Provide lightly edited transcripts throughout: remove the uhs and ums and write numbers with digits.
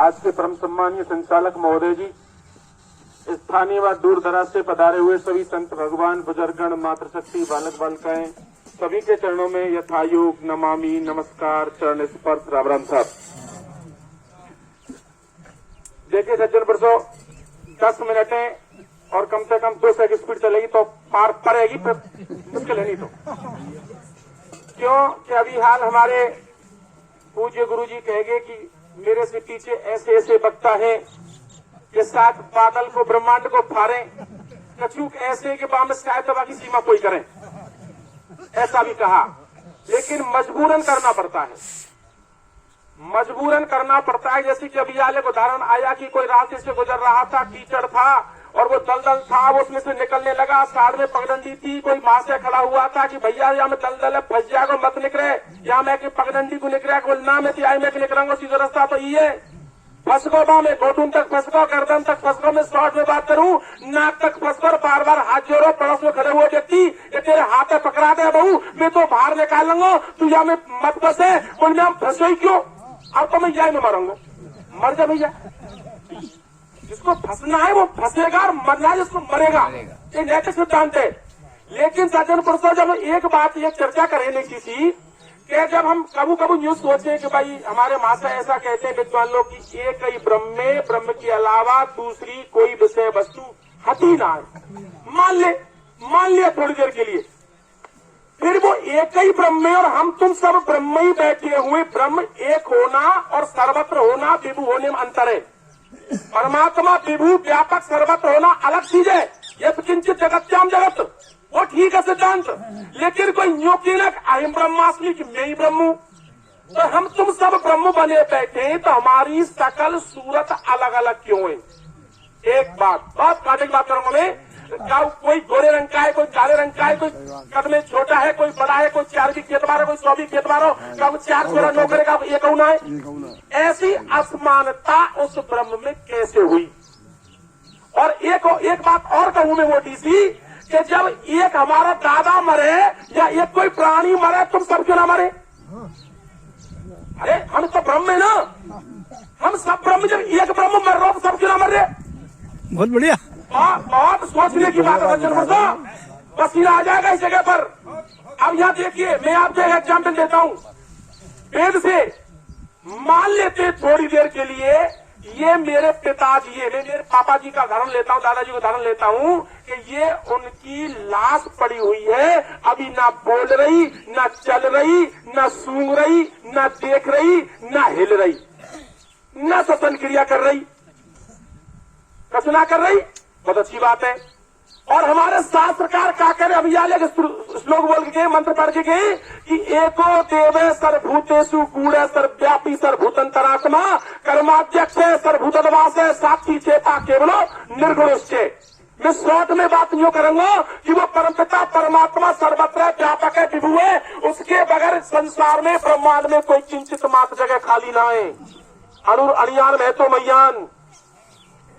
आज के परम सम्मानीय संचालक महोदय जी, स्थानीय व दूर दराज से पधारे हुए सभी संत भगवान, बुजुर्गगण, मातृशक्ति, बालक बालिकाएं, सभी के चरणों में यथायोग नमामि नमस्कार, चरण स्पर्श, राम राम साहब। देखिए सज्जन पुरुषों, 10 मिनटें और कम से कम 200 की स्पीड चलेगी तो पार पड़ेगी, मुश्किल है नहीं तो। क्यों कि अभी हाल हमारे पूज्य गुरु जी कहेंगे कि मेरे से पीछे ऐसे ऐसे वक्ता है कि सात बादल को, ब्रह्मांड को फाड़े, कछुक ऐसे कि बाम शायद दबा की सीमा कोई करे, ऐसा भी कहा। लेकिन मजबूरन करना पड़ता है, मजबूरन करना पड़ता है। जैसे कि अभी आले को उदाहरण आया कि कोई रास्ते से गुजर रहा था, कीचड़ था और वो दलदल था, वो उसमें से निकलने लगा, साइड में पगडंडी थी, कोई वहां से खड़ा हुआ था कि भैया यहाँ में दलदल है, फंस जाएगा, मत निकले, यहाँ मैं कि पगडंडी को निकला, कोई ना मैं निकलूंगा, सीधा रास्ता तो ये फंसको बा में, घोटून तक फंसको, गर्दन तक फंसको, मैं शॉर्ट में बात करूं, नाक तक फंसकर बार बार हाथ जोड़ो, पड़ोस में खड़े हुए व्यक्ति ये तेरे हाथ में पकड़ा दे बहू, मैं तो बाहर निकाल लूंगा, तू यहाँ में मत फंसे, बोल मैं फंसो ही क्यों, अब तो मैं यही में मरूंगा, मर जा भैया। जिसको फंसना है वो फंसेगा और मरना है जिसको मरेगा, ये नैतिक सिद्धांत है। लेकिन सज्जन पुरुषों, जब एक बात ये चर्चा करें किसी कि जब हम कबू कबू न्यूज सोचे कि भाई हमारे महाशय ऐसा कहते हैं विद्वान लोग कि एक ही ब्रह्म में, ब्रह्म के अलावा दूसरी कोई विषय वस्तु हती ना है, मान लिया थोड़ी देर के लिए, फिर वो एक ही ब्रह्म में और हम तुम सब ब्रह्म ही बैठे हुए, ब्रह्म एक होना और सर्वत्र होना, विभु होने में अंतर है। परमात्मा विभु व्यापक सर्वत्र होना अलग चीज है, ये किंचित जगत्याम जगत, वो ठीक है सिद्धांत। लेकिन कोई न्यू की ना अहम ब्रह्मास्मि कि मैं ही ब्रह्म हूं, तो हम तुम सब ब्रह्म बने बैठे तो हमारी सकल सूरत अलग अलग क्यों है? एक बात काटे की बात करूंगा मैं, कोई गोरे रंग का है, कोई काले रंग का है, कोई कद में छोटा है, कोई बड़ा है, कोई 4 भी खेत बारो, कोई 100 भी खेत बारो, कब 4 छोरा नौकरे का एक होना है। ऐसी असमानता उस ब्रह्म में कैसे हुई? और एक बात और कहूं मैं मोटी सी, कि जब एक हमारा दादा मरे या एक कोई प्राणी मरे, तुम सब क्यों ना मरे? अरे हम तो ब्रह्म है ना, हम सब ब्रह्म, जब एक ब्रह्म मर रहा हो सब क्यों ना मर रहे? बहुत बढ़िया, बहुत सोचने की बात है सज्जन पुरुषों, पसीना आ जाएगा इस जगह पर। अब यहाँ देखिए, मैं आपको एक एग्जाम्पल देता हूँ, वेद से मान लेते थोड़ी देर के लिए, ये मेरे पिताजी है, मैं मेरे पापा जी का उदाहरण लेता हूँ, दादाजी का उदाहरण लेता हूँ कि ये उनकी लाश पड़ी हुई है, अभी ना बोल रही, ना चल रही, ना सूंघ रही, ना देख रही, ना हिल रही, ना श्वसन क्रिया कर रही, कुछ ना कर रही, बहुत अच्छी बात है। और हमारे शास्त्रकार क्या करे, अभी आले श्लोक बोल के गए, मंत्र पढ़ के गए कि एको देवे सर्वभूतेषु गूढ़े सर्वव्यापी सर्वभूतंतरात्मा कर्माध्यक्ष सर्वभूतवास साक्षी चेता केवलो निर्गुणश्चे। मैं शॉर्ट में बात यूं करूंगा कि वो परमपिता परमात्मा सर्वत्र व्यापक है, विभु है, उसके बगैर संसार में, ब्रह्मांड में कोई किंचित मात्र जगह खाली ना है। अनुर अड़ियान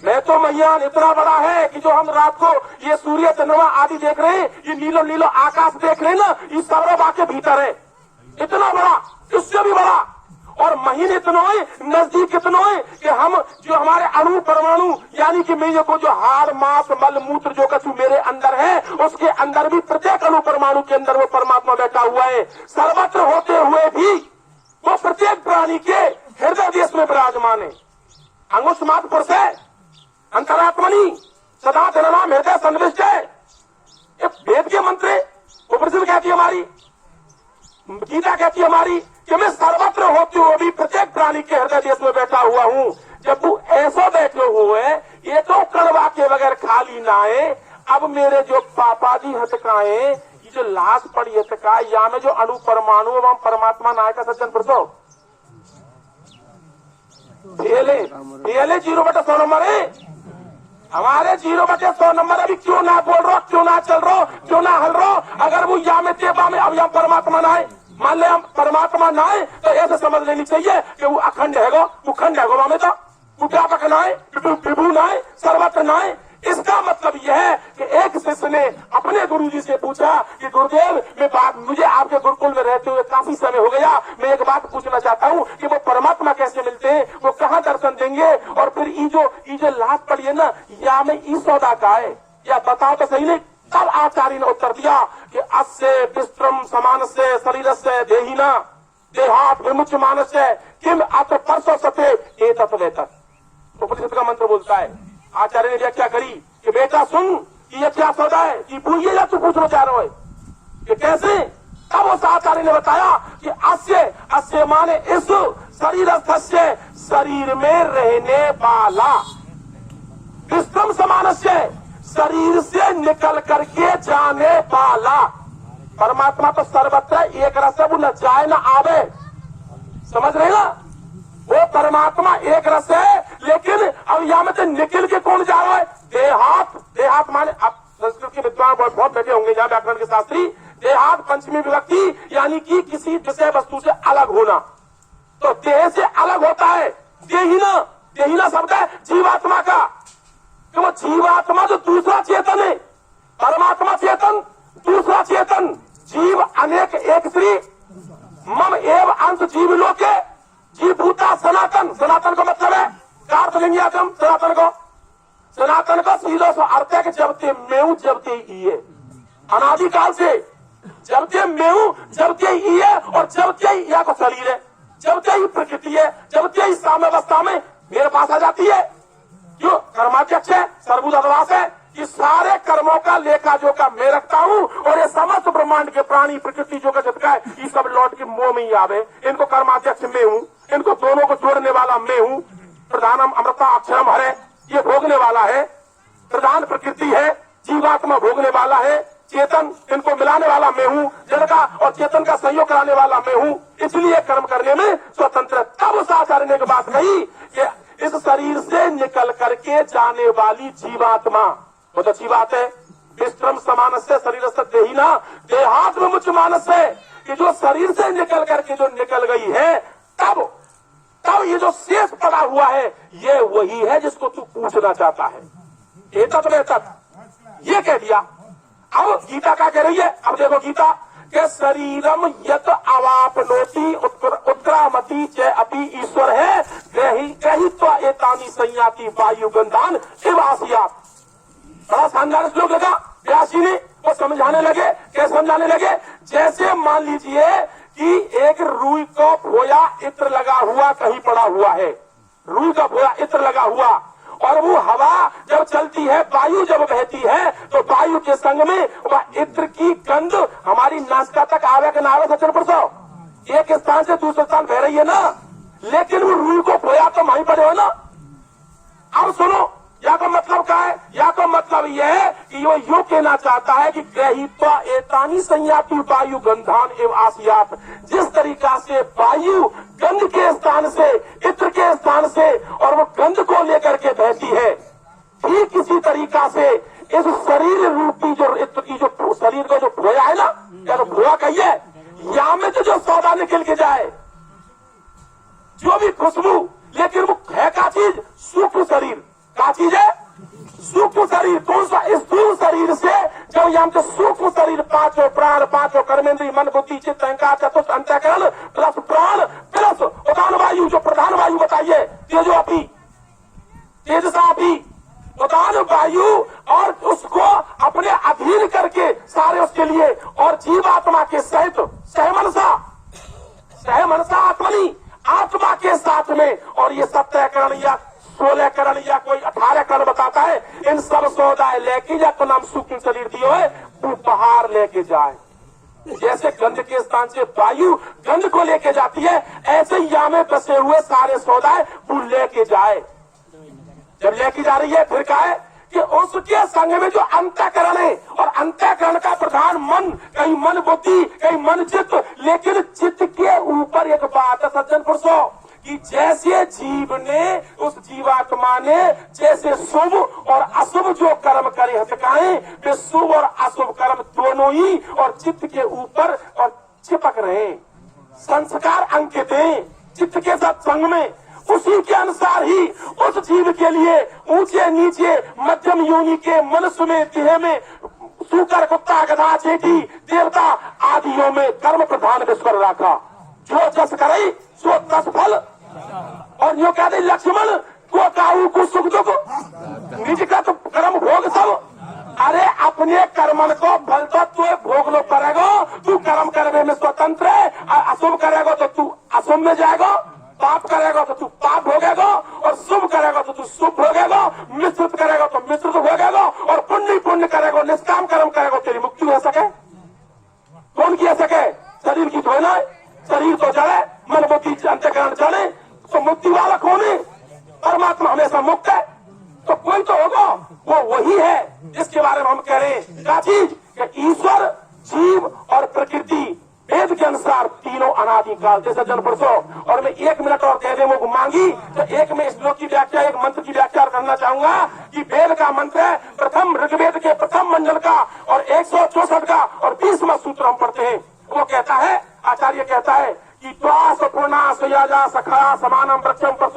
मैं तो मैयान इतना बड़ा है कि जो हम रात को ये सूर्य चंद्रमा आदि देख रहे हैं, ये नीलो नीलो आकाश देख रहे हैं ना, ये सर्व के भीतर है, इतना बड़ा, इससे भी बड़ा। और महीन इतना है, नजदीक इतना है कि हम जो हमारे अणु परमाणु यानी कि मैं को जो हाड़ मांस मल मूत्र जो कछु मेरे अंदर है, उसके अंदर भी प्रत्येक अणु परमाणु के अंदर वो परमात्मा बैठा हुआ है। सर्वत्र होते हुए भी वो प्रत्येक प्राणी के हृदय देश में विराजमान है। अंगुष्ठ मात्र पुरुष है, अंतरात्मनि सदा जननाम हृदय सन्निविष्ट है। ये वेद के मंत्र है, उपनिषद कहती है हमारी, गीता कहती है हमारी कि मैं सर्वत्र होते हुए भी प्रत्येक प्राणी के हृदय देश में बैठा हुआ हूँ। जब तू ऐसा बैठे हुए, ये तो कड़वा के बगैर खाली ना है। अब मेरे जो पापा जी हतकाए, ये जो लाश पड़ी हतकाए, या में जो अणु परमाणु एवं परमात्मा नायक सज्जन प्रसो पहले 0/100 नंबर है, हमारे 0/100 नंबर। अभी क्यों ना बोल रहा, क्यों ना चल रहा, क्यों ना हल रहा? अगर वो या में तेबा में, अब यहाँ परमात्मा ना है, मान ले हम परमात्मा ना है, तो ऐसे समझ लेनी चाहिए कि वो अखंड है, वो खंड है, वो में तो वो व्यापक ना है, विभु ना है, सर्वत्र ना है। इसका इसका मतलब यह है कि एक शिष्य ने अपने गुरुजी से पूछा कि गुरुदेव मुझे आपके गुरुकुल में रहते हुए काफी समय हो गया, मैं एक बात पूछना चाहता हूँ कि वो परमात्मा कैसे मिलते हैं, वो कहाँ दर्शन देंगे, और फिर ये जो लात पड़ी है ना, या में ई सौदा का है, या बताओ तो सही नहीं। तब आचार्य ने उत्तर दिया कि अस्य विस्त्रम समानस्य शरीरस्य देहिना देहात विमुच मानस्य किम अत्र परसो सते ए तत्वेतत्। उपनिषद का मंत्र बोलता है। आचार्य ने व्याख्या करी कि बेटा सुन, ये क्या सौदा है, ये पूछिए या तू पूछना चाह रहे हो कि कैसे। तब उस आचार्य ने बताया कि अस्य माने इस शरीरस्थस्य शरीर में रहने वाला, विस्त्रम समानस्य शरीर से निकल करके जाने वाला। परमात्मा तो सर्वत्र एक रस है, वो न जाए न आवे, समझ रहे ना। वो परमात्मा एक रस है, लेकिन अब यहाँ में से निकल के कौन जा रहा है, देहात माने, अब संस्कृत के विद्वान बहुत बैठे होंगे यहाँ व्याकरण के शास्त्री। देहात पंचमी विभक्ति यानी कि किसी विषय वस्तु से अलग होना, तो देह से अलग होता है देहिना शब्द है जीवात्मा का। तो वो जीवात्मा जो दूसरा चेतन है, परमात्मा चेतन दूसरा चेतन, जीव अनेक एक श्री मम एव अंश जीव लोके जीवभूता सनातन। सनातन का मतलब है का अर्थ लेंगे आज हम सनातन का सीधा सा अर्थ है कि जबते मेऊ जबते ये, अनादिकाल से जबते मेऊ जबते ये, और जबते ही या को शरीर है, जबते ही प्रकृति है, जबते ही साम्यावस्था में मेरे पास आ जाती है। क्यों? कर्माध्यक्ष है, सर्वभूतवास है, ये सारे कर्मों का लेखा जोखा मैं रखता हूँ, और ये समस्त ब्रह्मांड के प्राणी प्रकृति जो का जितना है ये सब लौट के मोह में ही आवे। इनको कर्माध्यक्ष मैं हूँ, इनको दोनों को जोड़ने वाला मैं हूँ। प्रधानम अमृता अक्षरम हरे, ये भोगने वाला है, प्रधान प्रकृति है, जीवात्मा भोगने वाला है, चेतन इनको मिलाने वाला मैं हूँ, जड़ का और चेतन का संयोग कराने वाला मैं हूँ, इसलिए कर्म करने में स्वतंत्र। तब उस आचार्य ने बात कही कि इस शरीर से निकल करके जाने वाली जीवात्मा बहुत अच्छी बात है। विश्रम समान से शरीर से देहिना देहात में मुझ मानस है कि जो शरीर से निकल करके जो निकल गई है, तब ये जो शेष पड़ा हुआ है ये वही है जिसको तू पूछना चाहता है। ये कह दिया। अब गीता क्या कह रही है, अब देखो गीता के शरीरम यत अवापनोति उत्क्रामति च अपि ईश्वर है ग्रहीत्वा एतानि संयाति वायु गंधान इवासियात। बड़ा शानदार श्लोक लगा व्यासी ने, वो समझाने लगे। क्या समझाने लगे? जैसे मान लीजिए कि एक रुई को फोया इत्र लगा हुआ कहीं पड़ा हुआ है, रुई का फोया इत्र लगा हुआ, और वो हवा जब चलती है, वायु जब बहती है, तो वायु के संग में वह इत्र की गंध हमारी नासिका तक आवे के ना आवे सचन परसो, एक स्थान से दूसरे स्थान बह रही है ना, लेकिन वो रुई को फोया तो वहीं पड़े हो ना। अब सुनो, या तो मतलब क्या है, या तो मतलब यह है कि वो यूं कहना चाहता है कि ग्रहीत्वा एतानि संयाति वायु गंधान एवं आसियात। जिस तरीका से वायु गंध के स्थान से, इत्र के स्थान से, और वो गंध को लेकर के बहती है, ठीक इसी तरीका से इस शरीर रूपी जो इत्र की जो शरीर को जो भोया है ना, या तो भोया कहिए, या में तो जो सौदा निकल के जाए, जो भी खुशबू, लेकिन वो है का चीज, सूक्ष्म शरीर का चीज है, सूक्ष्म शरीर। कौन सा? स्थूल शरीर से जब यहाँ पे सूक्ष्म शरीर, पांचों प्राण, पांचों कर्मेंद्रिय, मन बुद्धि चित्त अहंकार चतुर्थ अंतःकरण प्लस प्राण प्लस उदान वायु, जो प्रधान वायु बताइए, तेजोपी तेजसापी उदान वायु, और उसको अपने अधीन करके सारे उसके लिए, और जीवात्मा के सहित सहमनसा आत्मनि, आत्मा के साथ में, और ये 17 करण या 16 करण या कोई 18 करण बताता है, इन सब सौदाएं लेके जा तो नाम सूक्ष्म शरीर दियो है, वो बाहर लेके जाए। जैसे गंध के स्थान से वायु गंध को लेके जाती है, ऐसे यहाँ में बसे हुए सारे सौदाएं वो लेके जाए। जब लेके जा रही है, फिर क्या है कि उसके संग में जो अंतःकरण है, और अंतःकरण का प्रधान मन, कहीं मन बुद्धि, कहीं मन चित्त, लेकिन चित्त के ऊपर एक बात है सज्जन पुरुषों, कि जैसे जीव ने, उस जीवात्मा ने जैसे शुभ और अशुभ जो कर्म करे हटकाए, वे शुभ और अशुभ कर्म दोनों ही और चित्त के ऊपर और चिपक रहे, संस्कार अंकित हैं चित्त के साथ संग में। उसी के अनुसार ही उस जीव के लिए ऊंचे नीचे मध्यम योनि के मनुष्य में देह में सूकर कुत्ता गधा चेटी देवता आदियों में कर्म प्रधान विश्वर रखा। जो जस करे सो तस फल। और यो कहते लक्ष्मण को काहू को सुख दुख निज का तो कर्म भोग सब। अरे अपने कर्मन को फल तो तू भोग लो करेगा। तू कर्म करने में स्वतंत्र है। अशुभ करेगा तो तू अशुभ में जाएगा, पाप करेगा तो तू पाप भोगेगा और शुभ करेगा तो तू शुभ भोगेगा, मिश्रित करेगा तो मिश्रित भोगेगा और पुण्य करेगा निष्काम कर्म करेगा तेरी मुक्ति हो सके। कौन की सके? शरीर की थोड़ी ना, शरीर तो जड़े मन बुद्धि अंतःकरण चले तो मुक्ति वाला कौन है? परमात्मा हमेशा मुक्त है। तो कोई तो होगा, वो वही है जिसके बारे में हम कह रहे हैं क्या चीज कि ईश्वर जीव और प्रकृति वेद के अनुसार तीनों अनादिकाल जैसे जन परसों। और मैं 1 मिनट और कह दे वो मांगी तो एक में श्लोक की व्याख्या एक मंत्र की व्याख्या करना चाहूंगा कि वेद का मंत्र है प्रथम ऋग्वेद के प्रथम मंडल का और 164 का और 20वां सूत्र हम पढ़ते हैं। वो कहता है, आचार्य कहता है कि त्वा पूर्णा सयाजा सखा समानम वृक्षम